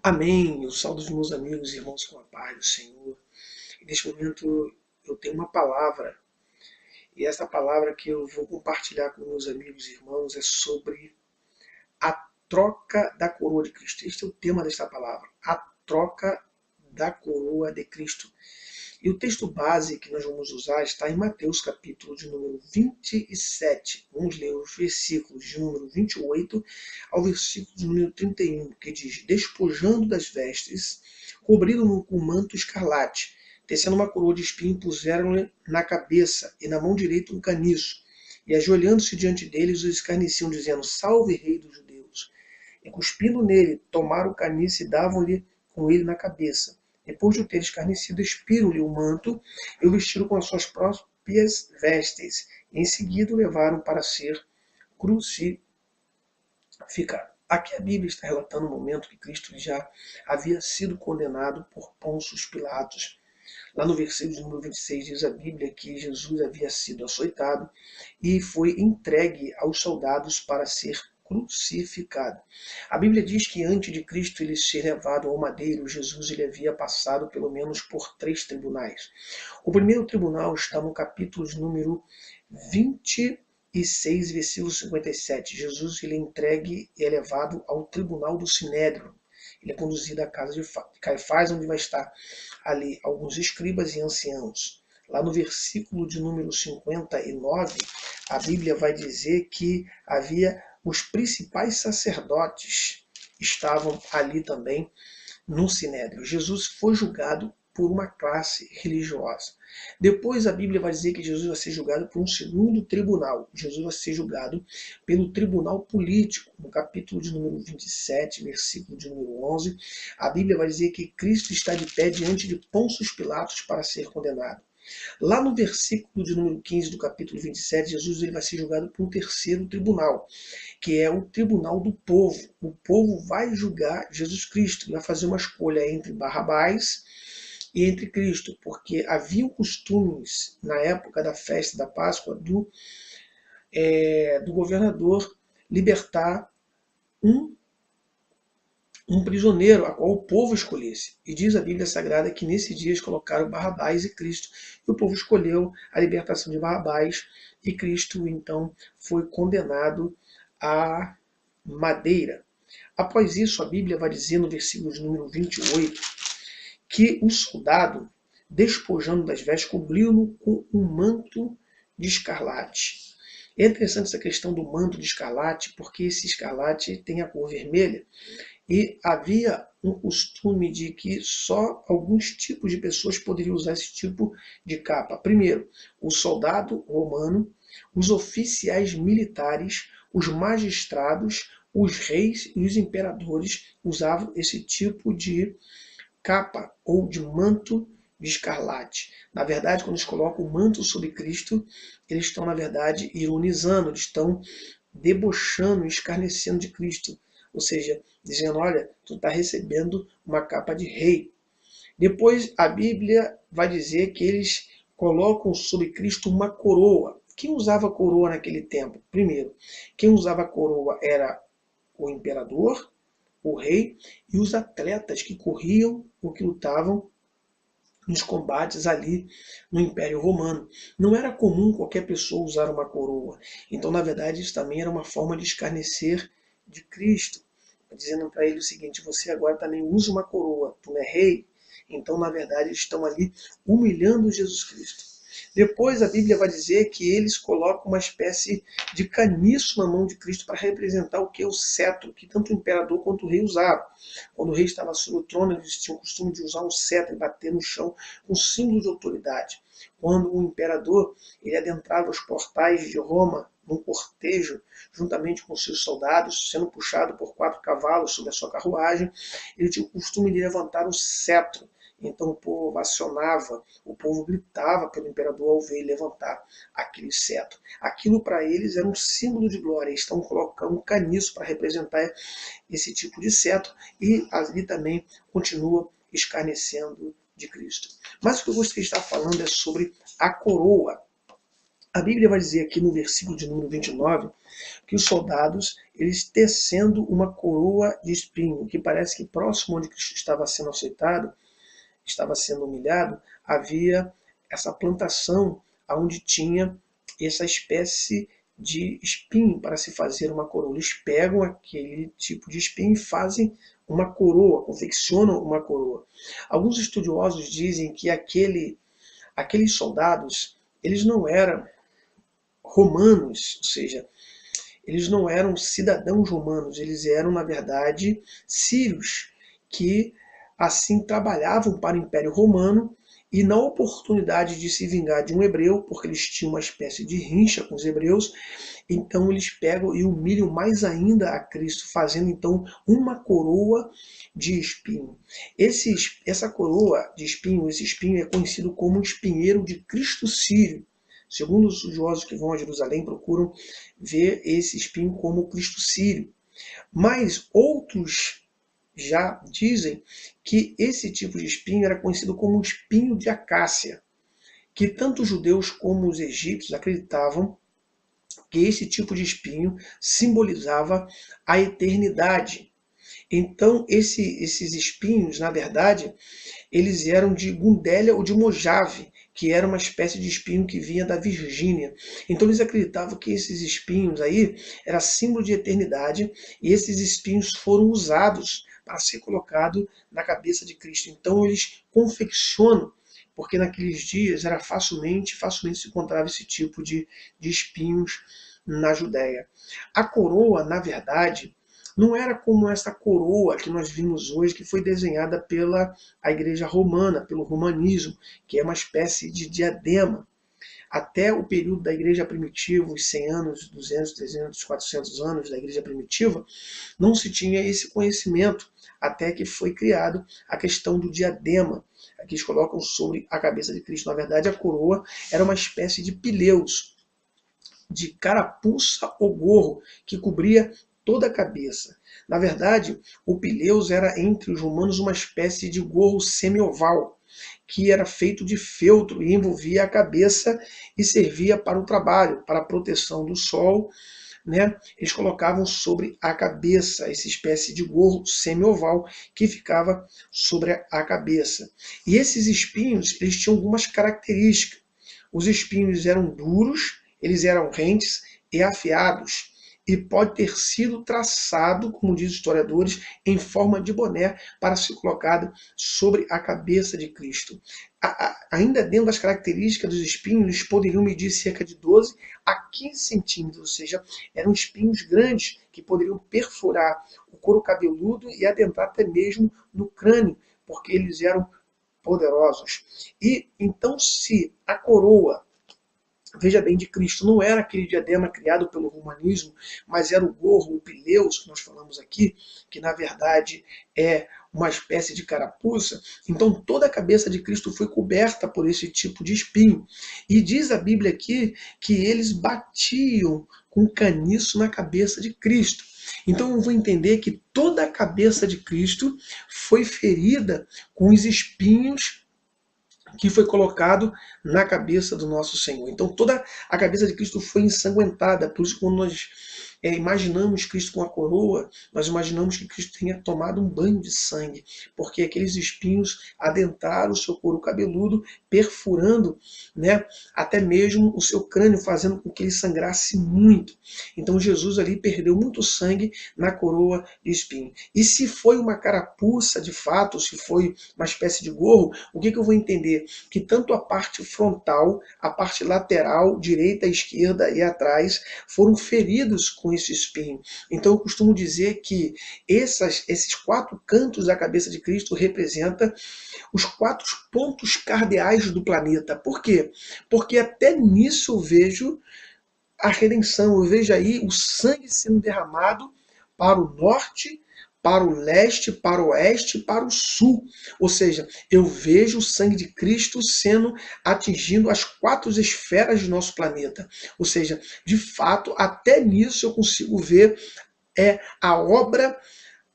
Amém. Eu saúdo os meus amigos e irmãos com a paz do Senhor. E neste momento eu tenho uma palavra, e essa palavra que eu vou compartilhar com meus amigos e irmãos é sobre a troca da coroa de Cristo. Este é o tema desta palavra, a troca da coroa de Cristo. E o texto base que nós vamos usar está em Mateus capítulo de número 27. Vamos ler os versículos de número 28 ao versículo de número 31, que diz: Despojando das vestes, cobriram-no com manto escarlate, tecendo uma coroa de espinho, puseram-lhe na cabeça e na mão direita um caniço. E ajoelhando-se diante deles, os escarneciam, dizendo: Salve, Rei dos Judeus! E cuspindo nele, tomaram o caniço e davam-lhe com ele na cabeça. Depois de o ter escarnecido, expiram-lhe o manto e o vestiram com as suas próprias vestes. E em seguida o levaram para ser crucificado. Aqui a Bíblia está relatando o momento que Cristo já havia sido condenado por Pôncio Pilatos. Lá no versículo número 26 diz a Bíblia que Jesus havia sido açoitado e foi entregue aos soldados para ser crucificado. A Bíblia diz que antes de Cristo ele ser levado ao madeiro, Jesus ele havia passado pelo menos por 3 tribunais. O primeiro tribunal está no capítulo número 26, versículo 57. Jesus ele é entregue e é levado ao tribunal do Sinédrio. Ele é conduzido à casa de Caifás, onde vai estar ali alguns escribas e anciãos. Lá no versículo de número 59, a Bíblia vai dizer que havia os principais sacerdotes estavam ali também no Sinédrio. Jesus foi julgado por uma classe religiosa. Depois a Bíblia vai dizer que Jesus vai ser julgado por um segundo tribunal. Jesus vai ser julgado pelo tribunal político. No capítulo de número 27, versículo de número 11, a Bíblia vai dizer que Cristo está de pé diante de Pôncio Pilatos para ser condenado. Lá no versículo de número 15 do capítulo 27, Jesus ele vai ser julgado por um terceiro tribunal, que é o tribunal do povo. O povo vai julgar Jesus Cristo, vai fazer uma escolha entre Barrabás e entre Cristo, porque havia costumes na época da festa da Páscoa do governador libertar um prisioneiro a qual o povo escolhesse. E diz a Bíblia Sagrada que nesses dias colocaram Barrabás e Cristo. E o povo escolheu a libertação de Barrabás e Cristo então foi condenado à madeira. Após isso, a Bíblia vai dizer no versículo de número 28 que o soldado, despojando das vestes, cobriu-no com um manto de escarlate. É interessante essa questão do manto de escarlate, porque esse escarlate tem a cor vermelha, e havia um costume de que só alguns tipos de pessoas poderiam usar esse tipo de capa. Primeiro, o soldado romano, os oficiais militares, os magistrados, os reis e os imperadores usavam esse tipo de capa ou de manto de escarlate. Na verdade, quando eles colocam o manto sobre Cristo, eles estão, na verdade, ironizando, eles estão debochando, escarnecendo de Cristo. Ou seja, dizendo, olha, tu está recebendo uma capa de rei. Depois a Bíblia vai dizer que eles colocam sobre Cristo uma coroa. Quem usava coroa naquele tempo? Primeiro, quem usava coroa era o imperador, o rei e os atletas que corriam ou que lutavam nos combates ali no Império Romano. Não era comum qualquer pessoa usar uma coroa. Então, na verdade, isso também era uma forma de escarnecer de Cristo, dizendo para ele o seguinte: você agora também usa uma coroa, tu não é rei? Então, na verdade, eles estão ali humilhando Jesus Cristo. Depois a Bíblia vai dizer que eles colocam uma espécie de caniço na mão de Cristo para representar o que? O cetro, que tanto o imperador quanto o rei usavam. Quando o rei estava sobre o trono, eles tinham o costume de usar um cetro e bater no chão com símbolo de autoridade. Quando o imperador ele adentrava os portais de Roma, num cortejo, juntamente com seus soldados, sendo puxado por 4 cavalos sobre a sua carruagem, ele tinha o costume de levantar o cetro. Então o povo ovacionava, o povo gritava pelo imperador ao ver ele levantar aquele cetro. Aquilo para eles era um símbolo de glória. Eles estão colocando um caniço para representar esse tipo de cetro e ali também continua escarnecendo de Cristo. Mas o que eu gostaria de estar falando é sobre a coroa. A Bíblia vai dizer aqui no versículo de número 29 que os soldados, eles tecendo uma coroa de espinho, que parece que próximo onde Cristo estava sendo açoitado, estava sendo humilhado, havia essa plantação onde tinha essa espécie de espinho para se fazer uma coroa. Eles pegam aquele tipo de espinho e fazem uma coroa, confeccionam uma coroa. Alguns estudiosos dizem que aqueles soldados, eles não eram romanos, ou seja, eles não eram cidadãos romanos, eles eram, na verdade, sírios, que assim trabalhavam para o Império Romano e na oportunidade de se vingar de um hebreu, porque eles tinham uma espécie de rincha com os hebreus, então eles pegam e humilham mais ainda a Cristo, fazendo então uma coroa de espinho. Essa coroa de espinho, esse espinho é conhecido como espinheiro de Cristo Sírio. Segundo os estudiosos que vão a Jerusalém, procuram ver esse espinho como Cristo Sírio. Mas outros já dizem que esse tipo de espinho era conhecido como espinho de acácia, que tanto os judeus como os egípcios acreditavam que esse tipo de espinho simbolizava a eternidade. Então, esses espinhos, na verdade, eles eram de Gundélia ou de Mojave, que era uma espécie de espinho que vinha da Virgínia. Então eles acreditavam que esses espinhos aí era símbolo de eternidade, e esses espinhos foram usados para ser colocado na cabeça de Cristo. Então eles confeccionam, porque naqueles dias era facilmente se encontrava esse tipo de espinhos na Judéia. A coroa, na verdade, não era como essa coroa que nós vimos hoje, que foi desenhada pela a Igreja Romana, pelo romanismo, que é uma espécie de diadema. Até o período da Igreja Primitiva, os 100 anos, 200, 300, 400 anos da Igreja Primitiva, não se tinha esse conhecimento, até que foi criado a questão do diadema. Aqui eles colocam sobre a cabeça de Cristo. Na verdade, a coroa era uma espécie de pileus, de carapuça ou gorro, que cobria toda a cabeça. Na verdade, o pileus era entre os romanos uma espécie de gorro semi-oval, que era feito de feltro e envolvia a cabeça e servia para o trabalho, para a proteção do sol, né? Eles colocavam sobre a cabeça essa espécie de gorro semi-oval que ficava sobre a cabeça. E esses espinhos, eles tinham algumas características. Os espinhos eram duros, eles eram rentes e afiados, e pode ter sido traçado, como diz os historiadores, em forma de boné para ser colocado sobre a cabeça de Cristo. Ainda dentro das características dos espinhos, eles poderiam medir cerca de 12 a 15 centímetros, ou seja, eram espinhos grandes que poderiam perfurar o couro cabeludo e adentrar até mesmo no crânio, porque eles eram poderosos. E então, se a coroa, veja bem, de Cristo não era aquele diadema criado pelo romanismo, mas era o gorro, o pileus, que nós falamos aqui, que na verdade é uma espécie de carapuça. Então toda a cabeça de Cristo foi coberta por esse tipo de espinho. E diz a Bíblia aqui que eles batiam com caniço na cabeça de Cristo. Então eu vou entender que toda a cabeça de Cristo foi ferida com os espinhos que foi colocado na cabeça do nosso Senhor. Então toda a cabeça de Cristo foi ensanguentada. Por isso, quando nós imaginamos Cristo com a coroa, nós imaginamos que Cristo tenha tomado um banho de sangue, porque aqueles espinhos adentraram o seu couro cabeludo, perfurando, né, até mesmo o seu crânio, fazendo com que ele sangrasse muito. Então Jesus ali perdeu muito sangue na coroa de espinho. E se foi uma carapuça de fato, se foi uma espécie de gorro, o que eu vou entender? Que tanto a parte frontal, a parte lateral, direita, esquerda e atrás, foram feridos com esse espinho. Então eu costumo dizer que esses 4 cantos da cabeça de Cristo representam os 4 pontos cardeais do planeta. Por quê? Porque até nisso eu vejo a redenção, eu vejo aí o sangue sendo derramado para o norte, para o leste, para o oeste e para o sul. Ou seja, eu vejo o sangue de Cristo sendo atingindo as 4 esferas do nosso planeta. Ou seja, de fato, até nisso eu consigo ver a obra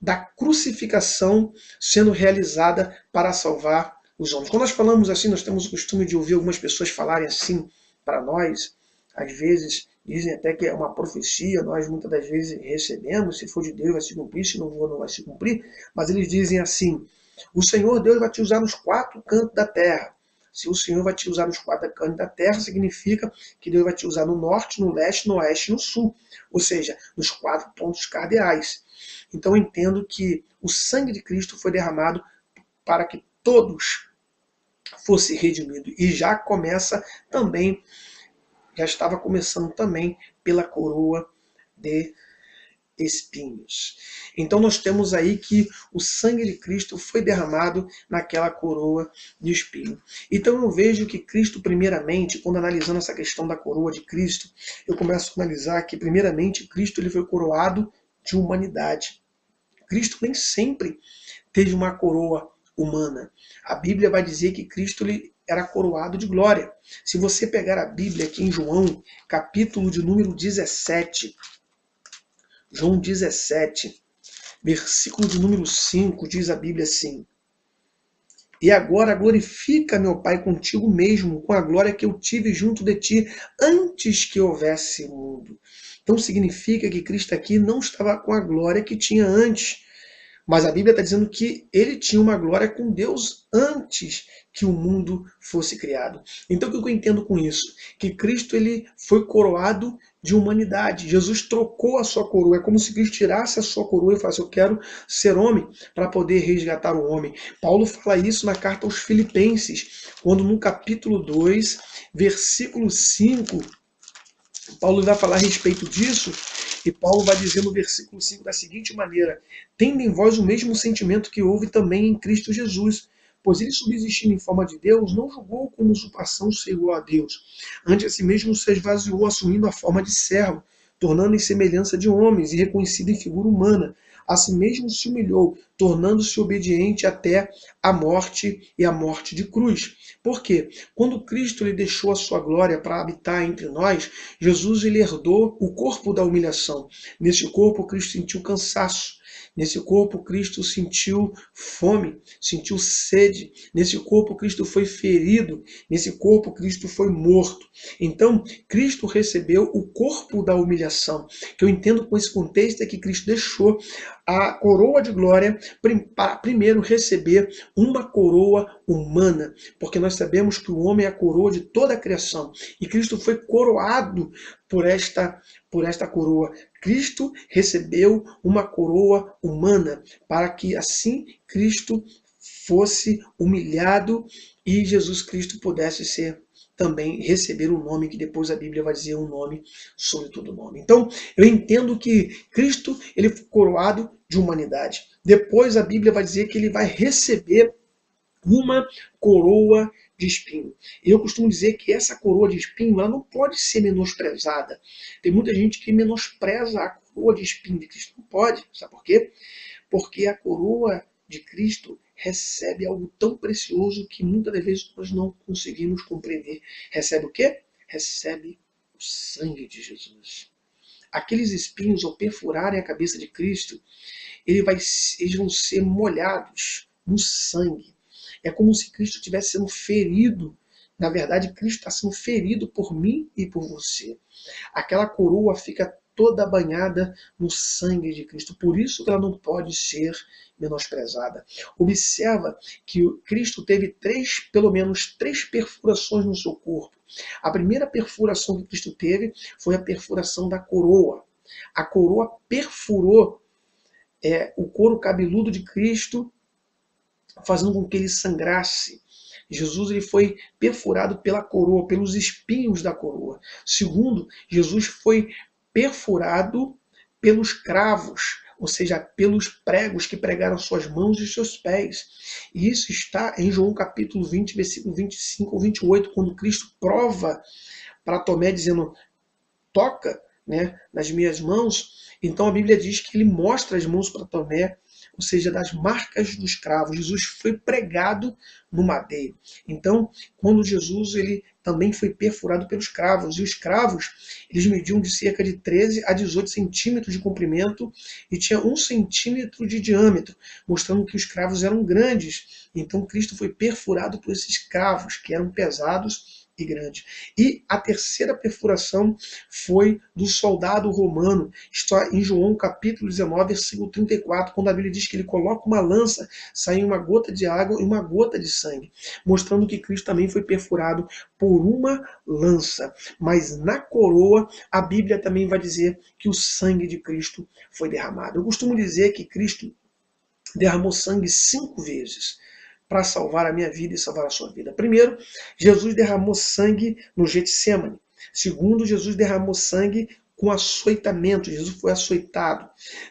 da crucificação sendo realizada para salvar os homens. Quando nós falamos assim, nós temos o costume de ouvir algumas pessoas falarem assim para nós: às vezes dizem até que é uma profecia, nós muitas das vezes recebemos, se for de Deus vai se cumprir, se não for não vai se cumprir, mas eles dizem assim, o Senhor Deus vai te usar nos 4 cantos da terra. Se o Senhor vai te usar nos 4 cantos da terra, significa que Deus vai te usar no norte, no leste, no oeste e no sul. Ou seja, nos 4 pontos cardeais. Então eu entendo que o sangue de Cristo foi derramado para que todos fossem redimidos. E já começa também, já estava começando também pela coroa de espinhos. Então nós temos aí que o sangue de Cristo foi derramado naquela coroa de espinho. Então eu vejo que Cristo, primeiramente, quando analisando essa questão da coroa de Cristo, eu começo a analisar que, primeiramente, Cristo ele foi coroado de humanidade. Cristo nem sempre teve uma coroa humana. A Bíblia vai dizer que Cristo ele era coroado de glória. Se você pegar a Bíblia aqui em João, capítulo de número 17, João 17, versículo de número 5, diz a Bíblia assim: E agora glorifica, meu Pai, contigo mesmo, com a glória que eu tive junto de ti, antes que houvesse mundo. Então significa que Cristo aqui não estava com a glória que tinha antes. Mas a Bíblia está dizendo que ele tinha uma glória com Deus antes que o mundo fosse criado. Então o que eu entendo com isso? Que Cristo ele foi coroado de humanidade. Jesus trocou a sua coroa. É como se Cristo tirasse a sua coroa e falasse, eu quero ser homem para poder resgatar o homem. Paulo fala isso na carta aos Filipenses, quando no capítulo 2, versículo 5, Paulo vai falar a respeito disso, e Paulo vai dizer no versículo 5 da seguinte maneira: tendo em vós o mesmo sentimento que houve também em Cristo Jesus, pois ele, subsistindo em forma de Deus, não julgou como usurpação ser igual a Deus. Antes a si mesmo se esvaziou, assumindo a forma de servo, tornando em semelhança de homens, e reconhecido em figura humana. A si mesmo se humilhou, tornando-se obediente até a morte e a morte de cruz. Por quê? Quando Cristo ele deixou a sua glória para habitar entre nós, Jesus ele herdou o corpo da humilhação. Nesse corpo, Cristo sentiu cansaço. Nesse corpo, Cristo sentiu fome, sentiu sede. Nesse corpo, Cristo foi ferido. Nesse corpo, Cristo foi morto. Então, Cristo recebeu o corpo da humilhação. O que eu entendo com esse contexto é que Cristo deixou a coroa de glória para primeiro receber uma coroa humana, porque nós sabemos que o homem é a coroa de toda a criação, e Cristo foi coroado por esta coroa. Cristo recebeu uma coroa humana, para que assim Cristo fosse humilhado e Jesus Cristo pudesse ser também receber um nome que depois a Bíblia vai dizer um nome sobre todo nome. Então, eu entendo que Cristo ele foi coroado de humanidade. Depois a Bíblia vai dizer que ele vai receber uma coroa de espinho. Eu costumo dizer que essa coroa de espinho ela não pode ser menosprezada. Tem muita gente que menospreza a coroa de espinho de Cristo. Não pode. Sabe por quê? Porque a coroa de Cristo recebe algo tão precioso que muitas das vezes nós não conseguimos compreender. Recebe o quê? Recebe o sangue de Jesus. Aqueles espinhos, ao perfurarem a cabeça de Cristo, eles vão ser molhados no sangue. É como se Cristo estivesse sendo ferido. Na verdade, Cristo está sendo ferido por mim e por você. Aquela coroa fica toda banhada no sangue de Cristo. Por isso que ela não pode ser menosprezada. Observa que Cristo teve pelo menos três perfurações no seu corpo. A primeira perfuração que Cristo teve foi a perfuração da coroa. A coroa perfurou o couro cabeludo de Cristo, fazendo com que ele sangrasse. Jesus ele foi perfurado pela coroa, pelos espinhos da coroa. Segundo, Jesus foi perfurado pelos cravos, ou seja, pelos pregos que pregaram suas mãos e seus pés. E isso está em João capítulo 20, versículo 25 ou 28, quando Cristo prova para Tomé, dizendo, toca, né, nas minhas mãos. Então a Bíblia diz que ele mostra as mãos para Tomé, ou seja, das marcas dos cravos. Jesus foi pregado no madeiro. Então, quando Jesus ele também foi perfurado pelos cravos, e os cravos eles mediam de cerca de 13 a 18 centímetros de comprimento e tinha 1 centímetro de diâmetro, mostrando que os cravos eram grandes. Então Cristo foi perfurado por esses cravos, que eram pesados e grande. E a terceira perfuração foi do soldado romano, está em João capítulo 19, versículo 34, quando a Bíblia diz que ele coloca uma lança, sai uma gota de água e uma gota de sangue, mostrando que Cristo também foi perfurado por uma lança. Mas na coroa, a Bíblia também vai dizer que o sangue de Cristo foi derramado. Eu costumo dizer que Cristo derramou sangue 5 vezes para salvar a minha vida e salvar a sua vida. Primeiro, Jesus derramou sangue no Getsêmani. Segundo, Jesus derramou sangue com açoitamento. Jesus foi açoitado.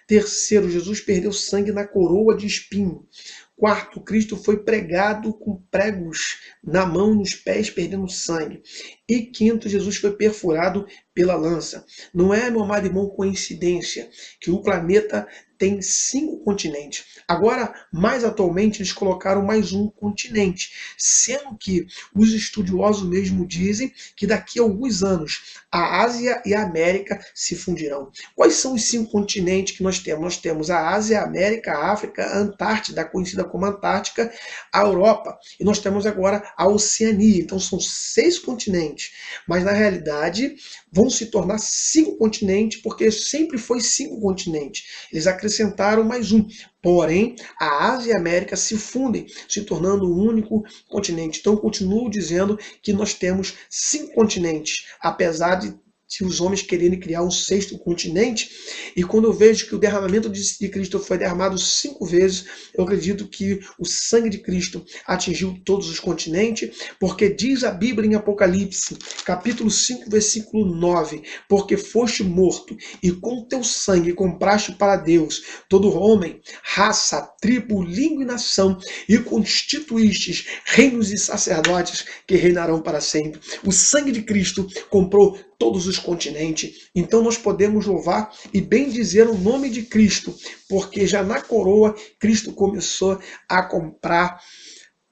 Terceiro, Jesus perdeu sangue na coroa de espinho. Quarto, Cristo foi pregado com pregos na mão e nos pés, perdendo sangue. E quinto, Jesus foi perfurado pela lança. Não é, meu amado irmão, coincidência que o planeta tem 5 continentes. Agora, mais atualmente, eles colocaram mais um continente, sendo que os estudiosos mesmo dizem que daqui a alguns anos a Ásia e a América se fundirão. Quais são os 5 continentes que nós temos? Nós temos a Ásia, a América, a África, a Antártida, conhecida como Antártica, a Europa, e nós temos agora a Oceania. Então são 6 continentes, mas na realidade vão se tornar 5 continentes, porque sempre foi 5 continentes. Eles acrescentaram mais um. Porém, a Ásia e a América se fundem, se tornando um único continente. Então, eu continuo dizendo que nós temos 5 continentes, apesar de os homens quererem criar um 6º continente. E quando eu vejo que o derramamento de Cristo foi derramado 5 vezes, eu acredito que o sangue de Cristo atingiu todos os continentes, porque diz a Bíblia em Apocalipse, capítulo 5, versículo 9, porque foste morto, e com teu sangue compraste para Deus todo homem, raça, tribo, língua e nação, e constituístes reinos e sacerdotes que reinarão para sempre. O sangue de Cristo comprou todos os continentes. Então nós podemos louvar e bendizer o nome de Cristo, porque já na coroa Cristo começou a comprar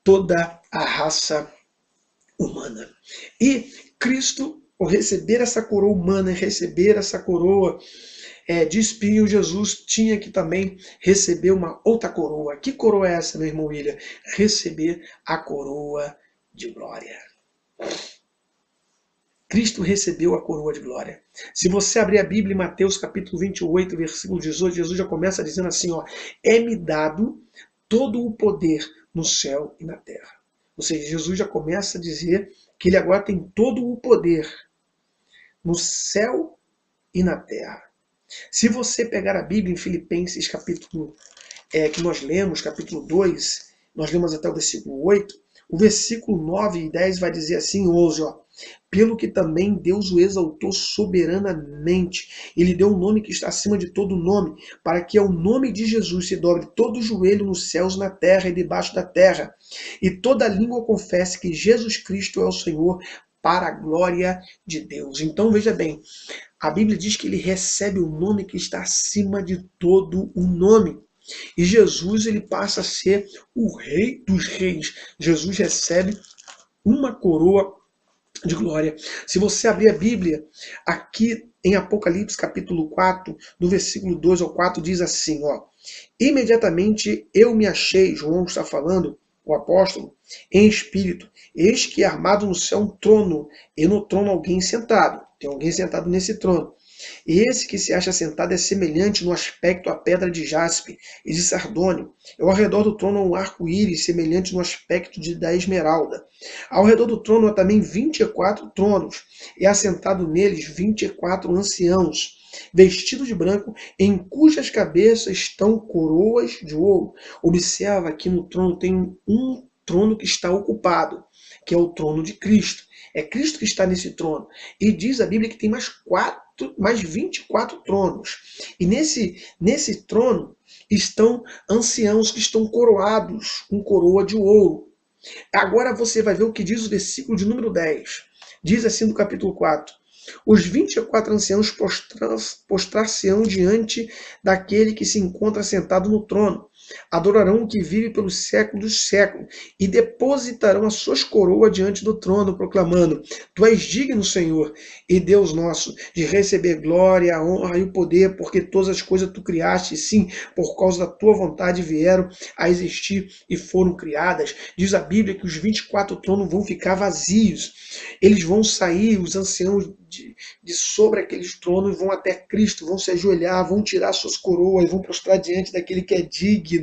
toda a raça humana. E Cristo, ao receber essa coroa humana, receber essa coroa de espinho, Jesus tinha que também receber uma outra coroa. Que coroa é essa, meu irmão William? Receber a coroa de glória. Cristo recebeu a coroa de glória. Se você abrir a Bíblia em Mateus capítulo 28, versículo 18, Jesus já começa dizendo assim, ó, é-me dado todo o poder no céu e na terra. Ou seja, Jesus já começa a dizer que ele agora tem todo o poder no céu e na terra. Se você pegar a Bíblia em Filipenses, capítulo que nós lemos, capítulo 2, nós lemos até o versículo 8, o versículo 9 e 10 vai dizer assim, 11, ó, pelo que também Deus o exaltou soberanamente. Ele deu um nome que está acima de todo nome, para que ao nome de Jesus se dobre todo o joelho nos céus, na terra e debaixo da terra, e toda língua confesse que Jesus Cristo é o Senhor, para a glória de Deus. Então veja bem, a Bíblia diz que ele recebe o nome que está acima de todo o nome. E Jesus, ele passa a ser o Rei dos Reis. Jesus recebe uma coroa de glória. Se você abrir a Bíblia, aqui em Apocalipse capítulo 4, do versículo 2 ao 4, diz assim, ó, imediatamente eu me achei, João está falando, o apóstolo, em espírito, eis que armado no céu um trono, e no trono alguém sentado. Tem alguém sentado nesse trono. E esse que se acha sentado é semelhante no aspecto à pedra de jaspe e de sardônio. E ao redor do trono há um arco-íris semelhante no aspecto da esmeralda. Ao redor do trono há também 24 tronos, e assentado neles 24 anciãos, vestidos de branco, em cujas cabeças estão coroas de ouro. Observa que no trono tem um trono que está ocupado, que é o trono de Cristo. É Cristo que está nesse trono. E diz a Bíblia que tem mais 24 tronos. E nesse trono estão anciãos que estão coroados com coroa de ouro. Agora você vai ver o que diz o versículo de número 10. Diz assim no capítulo 4. Os 24 anciãos postrar-se-ão diante daquele que se encontra sentado no trono. Adorarão o que vive pelos séculos dos séculos e depositarão as suas coroas diante do trono, proclamando: Tu és digno, Senhor e Deus nosso, de receber glória, a honra e o poder, porque todas as coisas tu criaste, sim, por causa da tua vontade vieram a existir e foram criadas. Diz a Bíblia que os 24 tronos vão ficar vazios. Eles vão sair, os anciãos de sobre aqueles tronos vão até Cristo, vão se ajoelhar, vão tirar suas coroas, vão prostrar diante daquele que é digno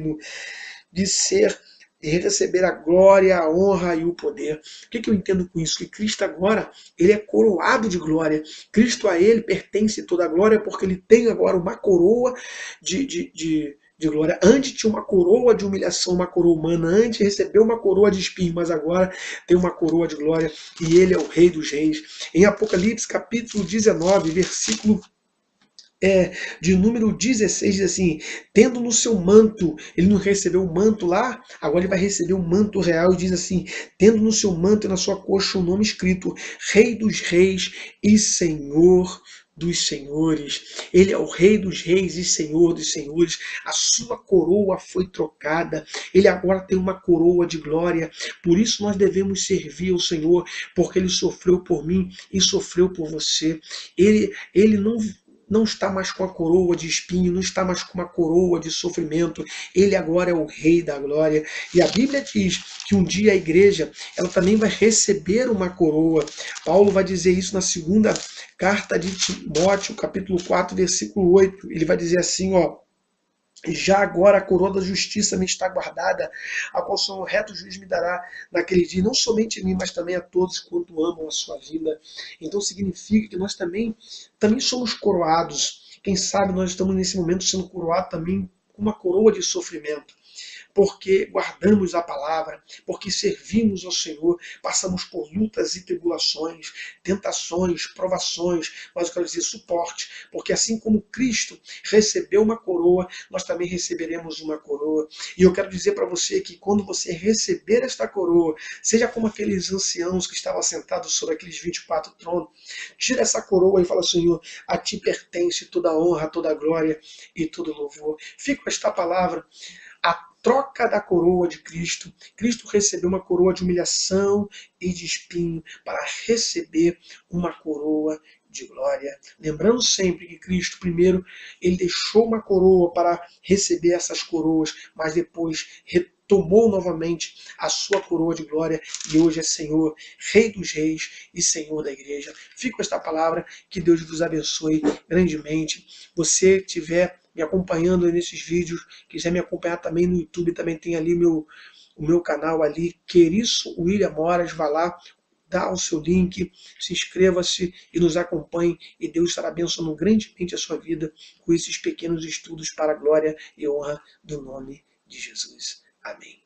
de ser e receber a glória, a honra e o poder. O que eu entendo com isso? Que Cristo agora, ele é coroado de glória. Cristo, a ele pertence toda a glória, porque ele tem agora uma coroa de glória. Antes tinha uma coroa de humilhação, uma coroa humana. Antes recebeu uma coroa de espinho, mas agora tem uma coroa de glória. E ele é o Rei dos Reis. Em Apocalipse, capítulo 19, versículo de número 16, diz assim: tendo no seu manto, ele não recebeu o manto lá, agora ele vai receber o manto real, e diz assim: tendo no seu manto e na sua coxa o nome escrito, Rei dos Reis e Senhor dos Senhores. Ele é o Rei dos Reis e Senhor dos Senhores. A sua coroa foi trocada. Ele agora tem uma coroa de glória. Por isso nós devemos servir ao Senhor, porque ele sofreu por mim e sofreu por você. Ele não está mais com a coroa de espinho, não está mais com uma coroa de sofrimento. Ele agora é o Rei da glória. E a Bíblia diz que um dia a igreja ela também vai receber uma coroa. Paulo vai dizer isso na segunda carta de Timóteo, capítulo 4, versículo 8. Ele vai dizer assim, ó: já agora a coroa da justiça me está guardada, a qual o reto juiz me dará naquele dia, não somente a mim, mas também a todos quanto amam a sua vida. Então significa que nós também somos coroados. Quem sabe nós estamos nesse momento sendo coroados também com uma coroa de sofrimento, porque guardamos a palavra, porque servimos ao Senhor, passamos por lutas e tribulações, tentações, provações, mas eu quero dizer suporte, porque assim como Cristo recebeu uma coroa, nós também receberemos uma coroa. E eu quero dizer para você que quando você receber esta coroa, seja como aqueles anciãos que estavam sentados sobre aqueles 24 tronos, tira essa coroa e fala: Senhor, a ti pertence toda a honra, toda a glória e todo louvor. Fica com esta palavra. A troca da coroa de Cristo. Cristo recebeu uma coroa de humilhação e de espinho para receber uma coroa de glória. Lembrando sempre que Cristo, primeiro, ele deixou uma coroa para receber essas coroas, mas depois retomou novamente a sua coroa de glória e hoje é Senhor, Rei dos Reis e Senhor da igreja. Fica com esta palavra, que Deus vos abençoe grandemente. Você tiver me acompanhando nesses vídeos, quiser me acompanhar também no YouTube, também tem ali o meu canal ali, Queriço William Moras, vá lá, dá o seu link, se inscreva-se e nos acompanhe, e Deus estará abençoando grandemente a sua vida com esses pequenos estudos para a glória e honra do nome de Jesus. Amém.